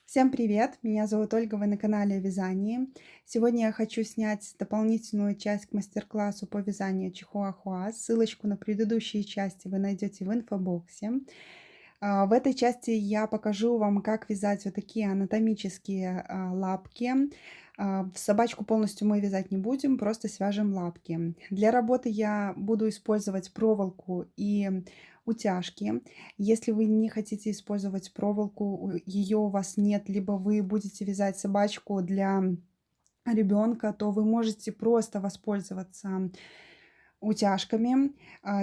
Всем привет! Меня зовут Ольга, вы на канале о вязании. Сегодня я хочу снять дополнительную часть к мастер-классу по вязанию чихуахуа. Ссылочку на предыдущие части вы найдете в инфобоксе. В этой части я покажу вам, как вязать вот такие анатомические лапки. Собачку полностью мы вязать не будем, просто свяжем лапки. Для работы я буду использовать проволоку и утяжки. Если вы не хотите использовать проволоку, ее у вас нет, либо вы будете вязать собачку для ребенка, то вы можете просто воспользоваться утяжками.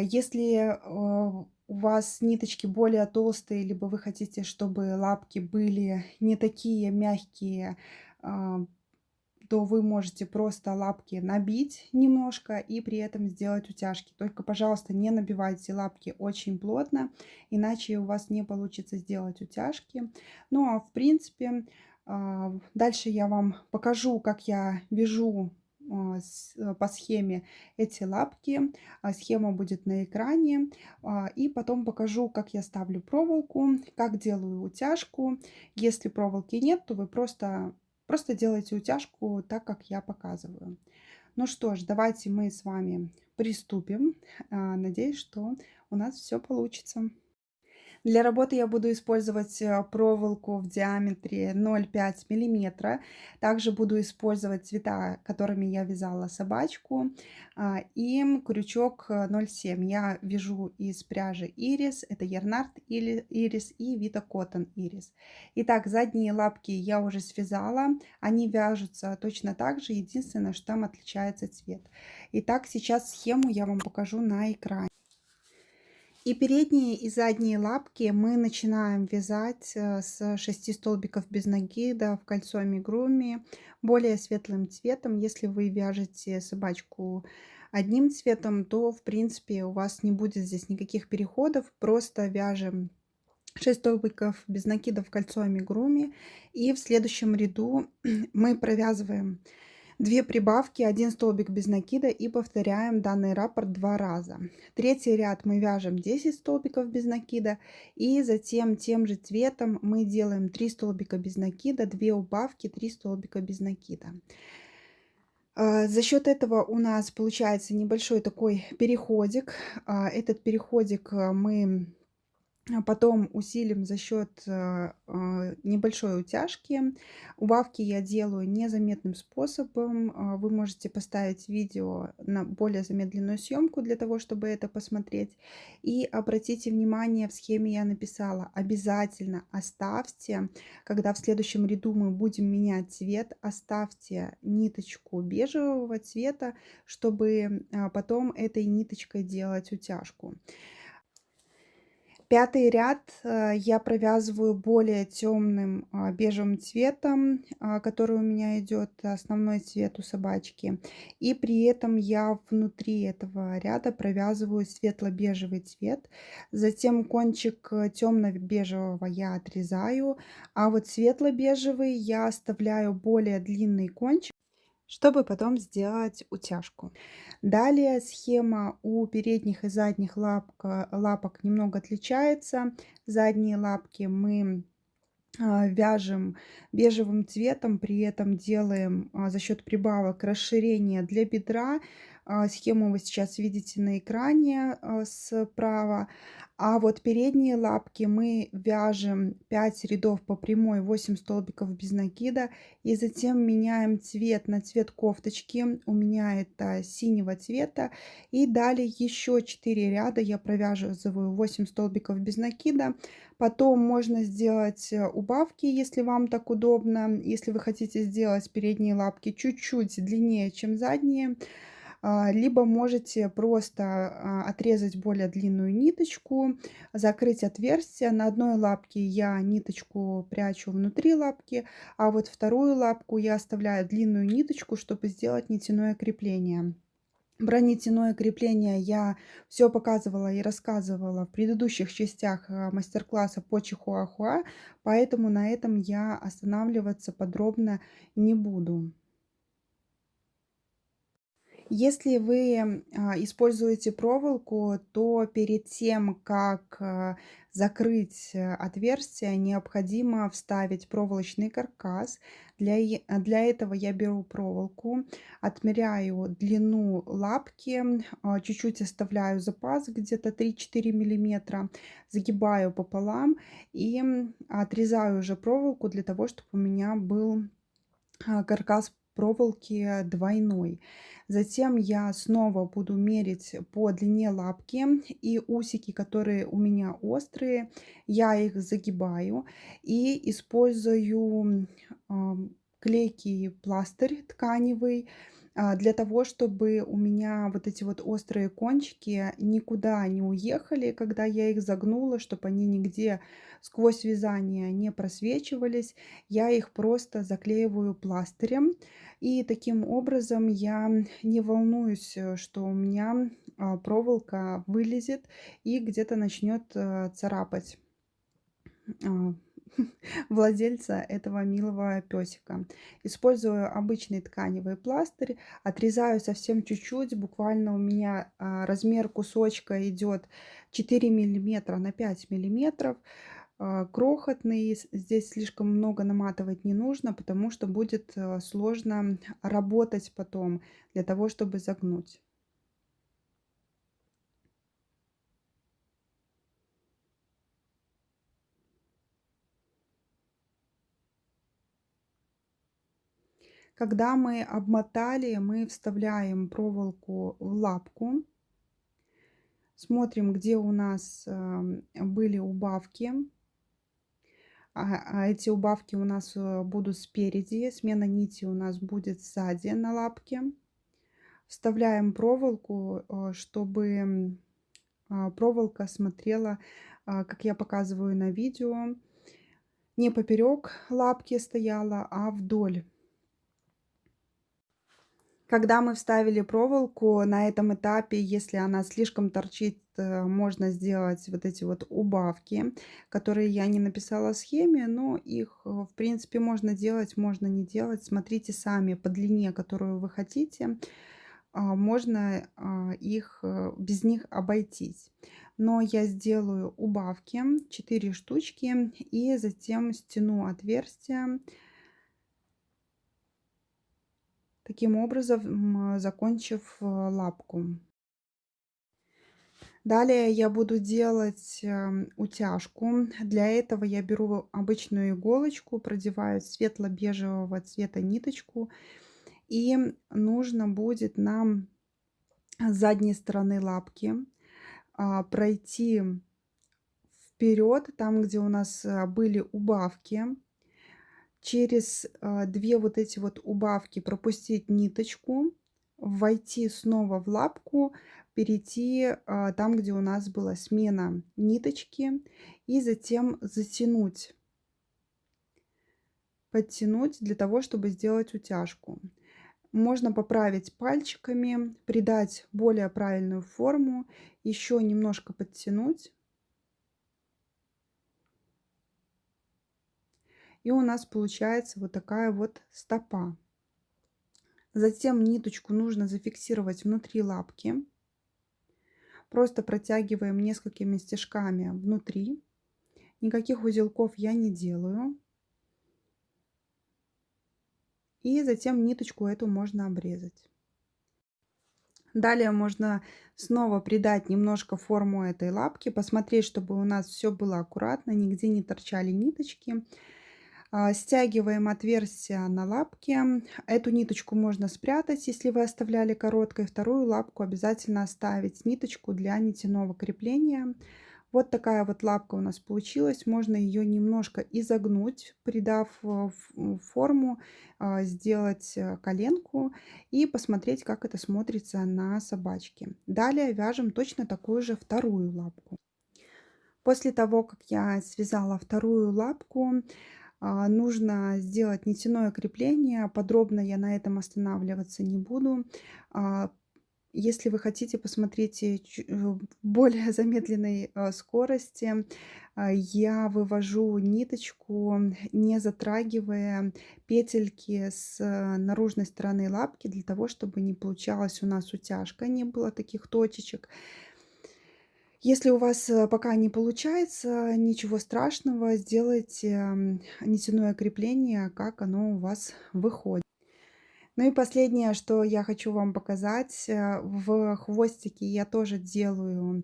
Если у вас ниточки более толстые, либо вы хотите, чтобы лапки были не такие мягкие, а, то вы можете просто лапки набить немножко и при этом сделать утяжки. Только, пожалуйста, не набивайте лапки очень плотно, иначе у вас не получится сделать утяжки. Ну а в принципе, дальше я вам покажу, как я вяжу по схеме эти лапки. Схема будет на экране. И потом покажу, как я ставлю проволоку, как делаю утяжку. Если проволоки нет, то вы просто делайте утяжку так, как я показываю. Ну что ж, давайте мы с вами приступим. Надеюсь, что у нас все получится. Для работы я буду использовать проволоку в диаметре 0,5 мм. Также буду использовать цвета, которыми я вязала собачку, и крючок 0,7. Я вяжу из пряжи Ирис, это Ярнард Ирис и Vita Cotton Ирис. Итак, задние лапки я уже связала, они вяжутся точно так же, единственное, что там отличается цвет. Итак, сейчас схему я вам покажу на экране. И передние и задние лапки мы начинаем вязать с 6 столбиков без накида в кольцо амигуруми более светлым цветом. Если вы вяжете собачку одним цветом, то в принципе у вас не будет здесь никаких переходов. Просто вяжем 6 столбиков без накида в кольцо амигуруми, и в следующем ряду мы провязываем 2 прибавки, 1 столбик без накида и повторяем данный раппорт 2 раза. Третий ряд мы вяжем 10 столбиков без накида, и затем тем же цветом мы делаем 3 столбика без накида, 2 убавки, 3 столбика без накида. За счет этого у нас получается небольшой такой переходик. Этот переходик мы потом усилим за счет небольшой утяжки. Убавки я делаю незаметным способом. Вы можете поставить видео на более замедленную съемку для того, чтобы это посмотреть. И обратите внимание, в схеме я написала: обязательно оставьте, когда в следующем ряду мы будем менять цвет, оставьте ниточку бежевого цвета, чтобы потом этой ниточкой делать утяжку. Пятый ряд я провязываю более темным бежевым цветом, который у меня идет основной цвет у собачки. И при этом я внутри этого ряда провязываю светло-бежевый цвет. Затем кончик темно-бежевого я отрезаю, а вот светло-бежевый я оставляю более длинный кончик, чтобы потом сделать утяжку. Далее схема у передних и задних лапок немного отличается. Задние лапки мы вяжем бежевым цветом, при этом делаем за счет прибавок расширение для бедра. Схему вы сейчас видите на экране справа. А вот передние лапки мы вяжем 5 рядов по прямой, 8 столбиков без накида, и затем меняем цвет на цвет кофточки. У меня это синего цвета. И далее еще 4 ряда я провязываю 8 столбиков без накида. Потом можно сделать убавки, если вам так удобно. Если вы хотите сделать передние лапки чуть-чуть длиннее, чем задние, либо можете просто отрезать более длинную ниточку, закрыть отверстие. На одной лапке я ниточку прячу внутри лапки, а вот вторую лапку я оставляю длинную ниточку, чтобы сделать нитяное крепление. Про нитяное крепление я все показывала и рассказывала в предыдущих частях мастер-класса по чихуахуа, поэтому на этом я останавливаться подробно не буду. Если вы используете проволоку, то перед тем, как закрыть отверстие, необходимо вставить проволочный каркас. Для этого я беру проволоку, отмеряю длину лапки, чуть-чуть оставляю запас, где-то 3-4 миллиметра, загибаю пополам и отрезаю уже проволоку для того, чтобы у меня был каркас проволоки двойной. Затем я снова буду мерить по длине лапки, и усики, которые у меня острые, я их загибаю и использую клейкий пластырь тканевый, для того, чтобы у меня вот эти вот острые кончики никуда не уехали, когда я их загнула, чтобы они нигде сквозь вязание не просвечивались. Я их просто заклеиваю пластырем, и таким образом я не волнуюсь, что у меня проволока вылезет и где-то начнет царапать а, владельца этого милого песика. Использую обычный тканевый пластырь, отрезаю совсем чуть-чуть, буквально у меня размер кусочка идет 4 миллиметра на 5 миллиметров. Крохотный, здесь слишком много наматывать не нужно, потому что будет сложно работать потом для того, чтобы загнуть. Когда мы обмотали, мы вставляем проволоку в лапку, смотрим, где у нас были убавки. Эти убавки у нас будут спереди, смена нити у нас будет сзади на лапке. Вставляем проволоку, чтобы проволока смотрела, как я показываю на видео, не поперек лапки стояла, а вдоль. Когда мы вставили проволоку, на этом этапе, если она слишком торчит, можно сделать вот эти вот убавки, которые я не написала в схеме, но их, в принципе, можно делать, можно не делать. Смотрите сами по длине, которую вы хотите. Можно их без них обойтись. Но я сделаю убавки 4 штучки и затем стяну отверстие. Таким образом, закончив лапку. Далее я буду делать утяжку. Для этого я беру обычную иголочку, продеваю светло-бежевого цвета ниточку. И нужно будет нам с задней стороны лапки пройти вперед, там, где у нас были убавки. Через 2 вот эти вот убавки пропустить ниточку, войти снова в лапку, перейти там, где у нас была смена ниточки, и затем затянуть, подтянуть для того, чтобы сделать утяжку. Можно поправить пальчиками, придать более правильную форму, еще немножко подтянуть. И у нас получается вот такая вот стопа. Затем ниточку нужно зафиксировать внутри лапки. Просто протягиваем несколькими стежками внутри. Никаких узелков я не делаю. И затем ниточку эту можно обрезать. Далее можно снова придать немножко форму этой лапки, посмотреть, чтобы у нас все было аккуратно, нигде не торчали ниточки. Стягиваем отверстие на лапке. Эту ниточку можно спрятать, если вы оставляли короткой. Вторую лапку обязательно оставить ниточку для нитяного крепления. Вот такая вот лапка у нас получилась. Можно ее немножко изогнуть, придав форму, сделать коленку и посмотреть, как это смотрится на собачке. Далее вяжем точно такую же вторую лапку. После того, как я связала вторую лапку, нужно сделать нитяное крепление. Подробно я на этом останавливаться не буду. Если вы хотите, посмотрите в более замедленной скорости. Я вывожу ниточку, не затрагивая петельки с наружной стороны лапки, для того, чтобы не получалась у нас утяжка, не было таких точечек. Если у вас пока не получается, ничего страшного, сделайте нитяное крепление, как оно у вас выходит. Ну и последнее, что я хочу вам показать, в хвостике я тоже делаю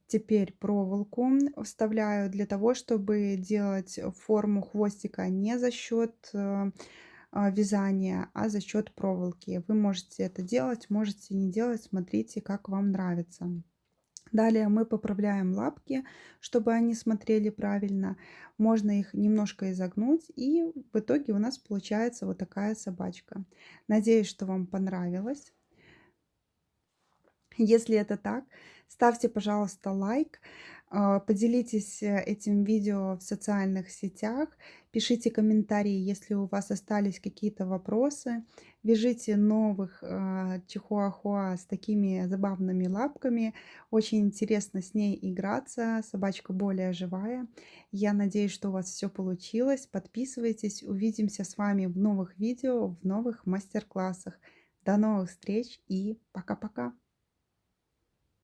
теперь проволоку, вставляю для того, чтобы делать форму хвостика не за счет вязания, а за счет проволоки. Вы можете это делать, можете не делать, смотрите, как вам нравится. Далее мы поправляем лапки, чтобы они смотрели правильно. Можно их немножко изогнуть, и в итоге у нас получается вот такая собачка. Надеюсь, что вам понравилось. Если это так, ставьте, пожалуйста, лайк, поделитесь этим видео в социальных сетях, пишите комментарии, если у вас остались какие-то вопросы, вяжите новых чихуахуа с такими забавными лапками. Очень интересно с ней играться, собачка более живая. Я надеюсь, что у вас все получилось. Подписывайтесь, увидимся с вами в новых видео, в новых мастер-классах. До новых встреч и пока-пока!